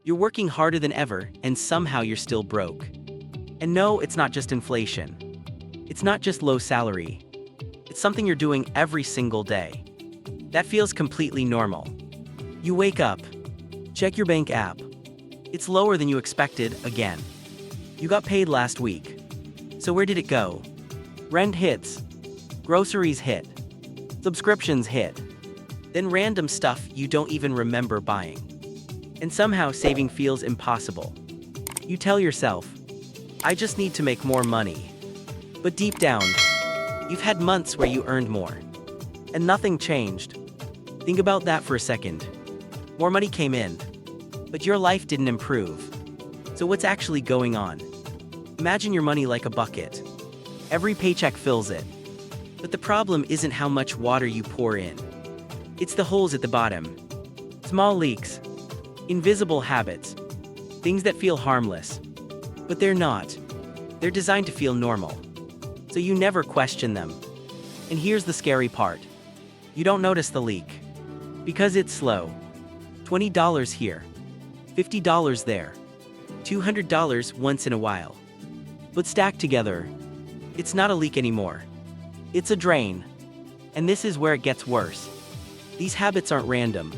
You're working harder than ever, and somehow you're still broke. And no, it's not just inflation. It's not just low salary. It's something you're doing every single day. That feels completely normal. You wake up, check your bank app. It's lower than you expected again. You got paid last week. So where did it go? Rent hits. Groceries hit. Subscriptions hit. Then random stuff you don't even remember buying. And somehow saving feels impossible. You tell yourself, I just need to make more money. But deep down, you've had months where you earned more. And nothing changed. Think about that for a second. More money came in. But your life didn't improve. So what's actually going on? Imagine your money like a bucket. Every paycheck fills it. But the problem isn't how much water you pour in. It's the holes at the bottom. Small leaks. Invisible habits. Things that feel harmless. But they're not. They're designed to feel normal. So you never question them. And here's the scary part. You don't notice the leak. Because it's slow. $20 here. $50 there. $200 once in a while. But stacked together, it's not a leak anymore. It's a drain. And this is where it gets worse. These habits aren't random.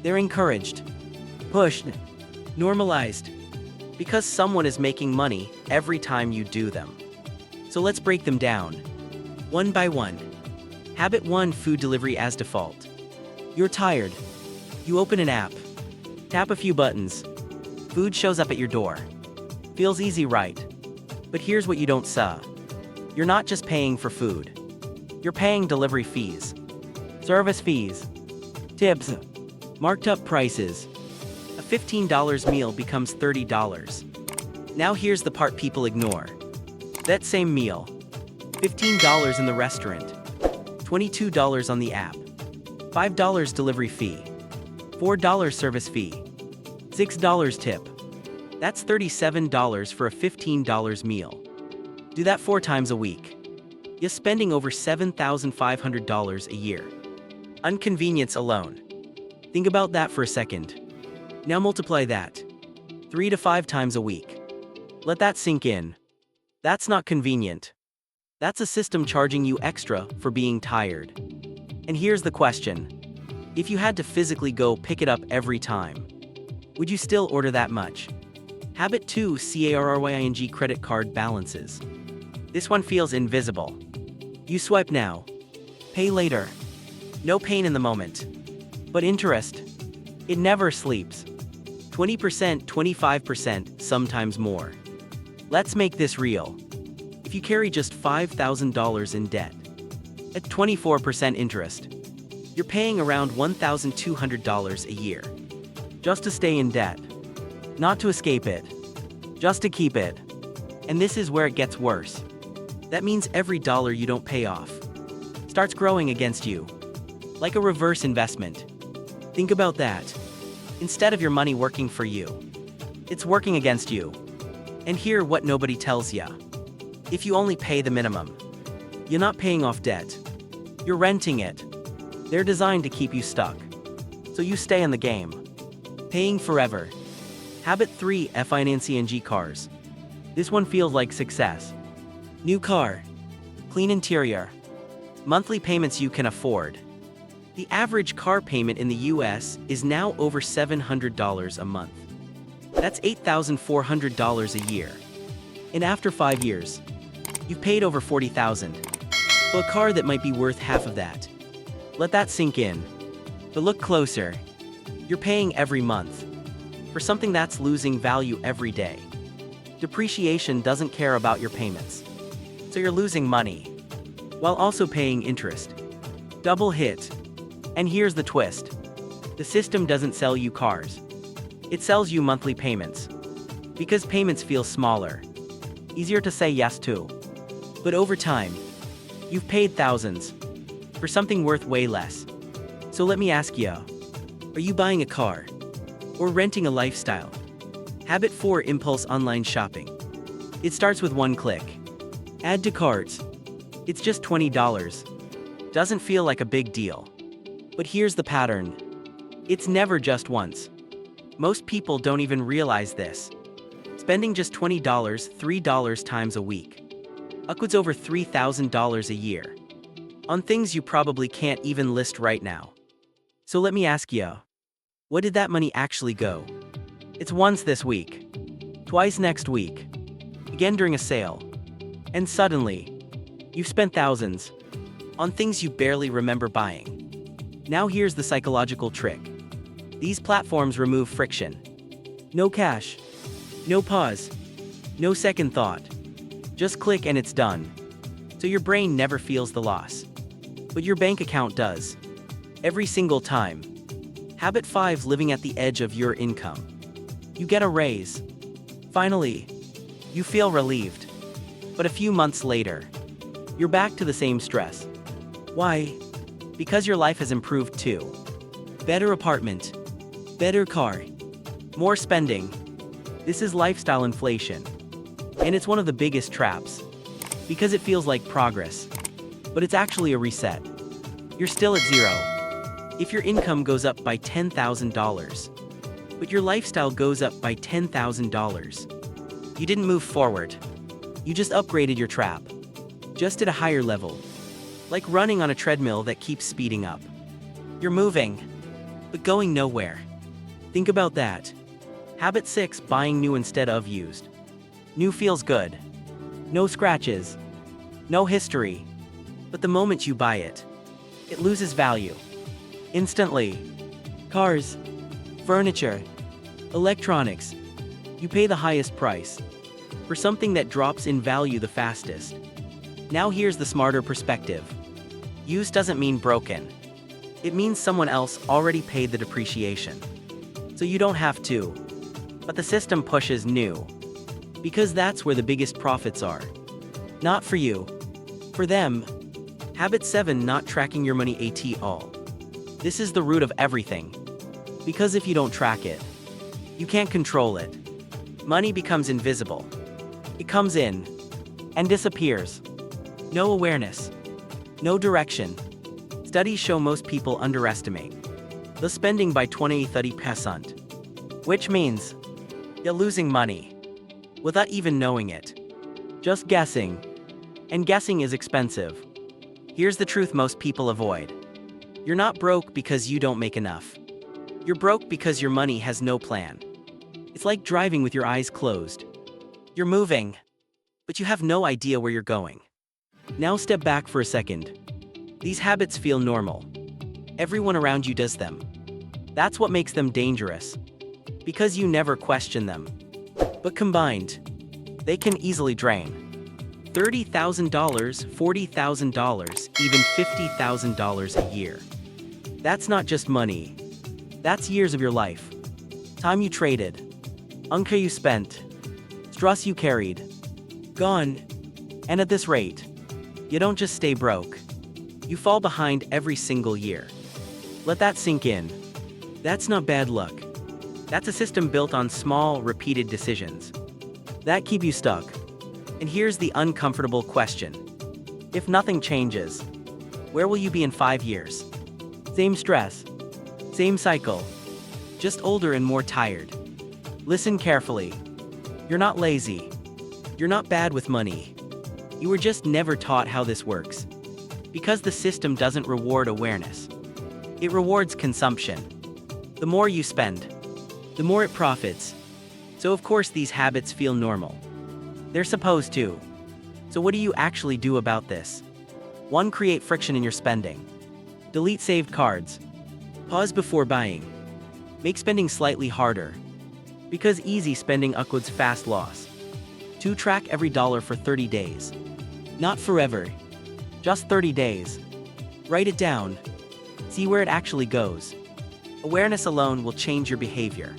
They're encouraged, pushed, normalized, because someone is making money every time you do them. So let's break them down, one by one. Habit 1: food delivery as default. You're tired. You open an app, tap a few buttons. Food shows up at your door. Feels easy, right? But here's what you don't saw. You're not just paying for food. You're paying delivery fees, service fees, tips, marked up prices. A $15 meal becomes $30. Now here's the part people ignore. That same meal, $15 in the restaurant, $22 on the app, $5 delivery fee, $4 service fee, $6 tip. That's $37 for a $15 meal. Do that 4 times a week. You're spending over $7,500 a year. On convenience alone. Think about that for a second. Now multiply that 3 to 5 times a week. Let that sink in. That's not convenient. That's a system charging you extra for being tired. And here's the question. If you had to physically go pick it up every time, would you still order that much? Habit 2: CARRYING credit card balances. This one feels invisible. You swipe now, pay later. No pain in the moment. But interest, it never sleeps. 20%, 25%, sometimes more. Let's make this real. If you carry just $5,000 in debt, at 24% interest, you're paying around $1,200 a year. Just to stay in debt. Not to escape it. Just to keep it. And this is where it gets worse. That means every dollar you don't pay off starts growing against you. Like a reverse investment. Think about that. Instead of your money working for you, it's working against you. And here what nobody tells ya. If you only pay the minimum, you're not paying off debt. You're renting it. They're designed to keep you stuck. So you stay in the game. Paying forever. Habit 3: FINANCING cars. This one feels like success. New car. Clean interior. Monthly payments you can afford. The average car payment in the US is now over $700 a month. That's $8,400 a year. And after 5 years, you've paid over $40,000 for a car that might be worth half of that. Let that sink in. But look closer. You're paying every month for something that's losing value every day. Depreciation doesn't care about your payments. So you're losing money while also paying interest. Double hit. And here's the twist. The system doesn't sell you cars. It sells you monthly payments. Because payments feel smaller. Easier to say yes to. But over time, you've paid thousands for something worth way less. So let me ask you, are you buying a car or renting a lifestyle? Habit 4: impulse online shopping. It starts with one click. Add to carts. It's just $20. Doesn't feel like a big deal. But here's the pattern. It's never just once. Most people don't even realize this. Spending just $20, $3 times a week, upwards over $3,000 a year, on things you probably can't even list right now. So let me ask you, what did that money actually go? It's once this week, twice next week, again during a sale, and suddenly, you've spent thousands on things you barely remember buying. Now here's the psychological trick. These platforms remove friction. No cash, no pause, no second thought. Just click and it's done. So your brain never feels the loss. But your bank account does. Every single time. Habit 5: living at the edge of your income. You get a raise. Finally, you feel relieved. But a few months later, you're back to the same stress. Why? Because your life has improved too. Better apartment, better car, more spending. This is lifestyle inflation. And it's one of the biggest traps. Because it feels like progress. But it's actually a reset. You're still at zero. If your income goes up by $10,000, but your lifestyle goes up by $10,000, you didn't move forward. You just upgraded your trap. Just at a higher level. Like running on a treadmill that keeps speeding up. You're moving, but going nowhere. Think about that. Habit 6: buying new instead of used. New feels good. No scratches. No history. But the moment you buy it, it loses value. Instantly. Cars, furniture, electronics. You pay the highest price for something that drops in value the fastest. Now here's the smarter perspective. Used doesn't mean broken. It means someone else already paid the depreciation. So you don't have to. But the system pushes new. Because that's where the biggest profits are. Not for you. For them. Habit 7: not tracking your money at all. This is the root of everything. Because if you don't track it, you can't control it. Money becomes invisible. It comes in and disappears. No awareness. No direction. Studies show most people underestimate the spending by 20–30%. Which means you're losing money without even knowing it. Just guessing. And guessing is expensive. Here's the truth most people avoid. You're not broke because you don't make enough. You're broke because your money has no plan. It's like driving with your eyes closed. You're moving, but you have no idea where you're going. Now step back for a second. These habits feel normal. Everyone around you does them. That's what makes them dangerous. Because you never question them. But combined, they can easily drain $30,000, $40,000, even $50,000 a year. That's not just money. That's years of your life. Time you traded. Unca you spent. Stress you carried. Gone. And at this rate, you don't just stay broke. You fall behind every single year. Let that sink in. That's not bad luck. That's a system built on small, repeated decisions that keep you stuck. And here's the uncomfortable question. If nothing changes, where will you be in 5 years? Same stress. Same cycle. Just older and more tired. Listen carefully. You're not lazy. You're not bad with money. You were just never taught how this works. Because the system doesn't reward awareness. It rewards consumption. The more you spend, the more it profits. So of course these habits feel normal. They're supposed to. So what do you actually do about this? 1. Create friction in your spending. Delete saved cards. Pause before buying. Make spending slightly harder. Because easy spending equals fast loss. 2. Track every dollar for 30 days. Not forever. Just 30 days. Write it down. See where it actually goes. Awareness alone will change your behavior.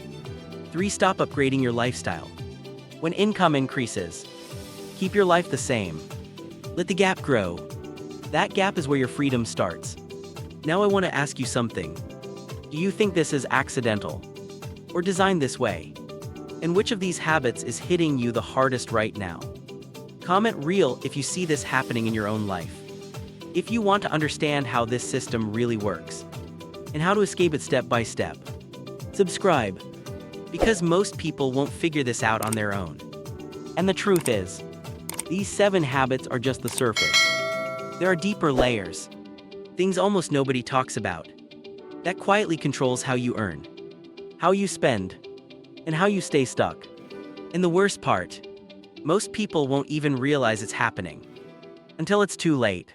3. Stop upgrading your lifestyle. When income increases, keep your life the same. Let the gap grow. That gap is where your freedom starts. Now I want to ask you something. Do you think this is accidental? Or designed this way? And which of these habits is hitting you the hardest right now? Comment real if you see this happening in your own life. If you want to understand how this system really works, and how to escape it step by step. Subscribe. Because most people won't figure this out on their own. And the truth is, these 7 habits are just the surface. There are deeper layers, things almost nobody talks about, that quietly controls how you earn, how you spend, and how you stay stuck. And the worst part, most people won't even realize it's happening until it's too late.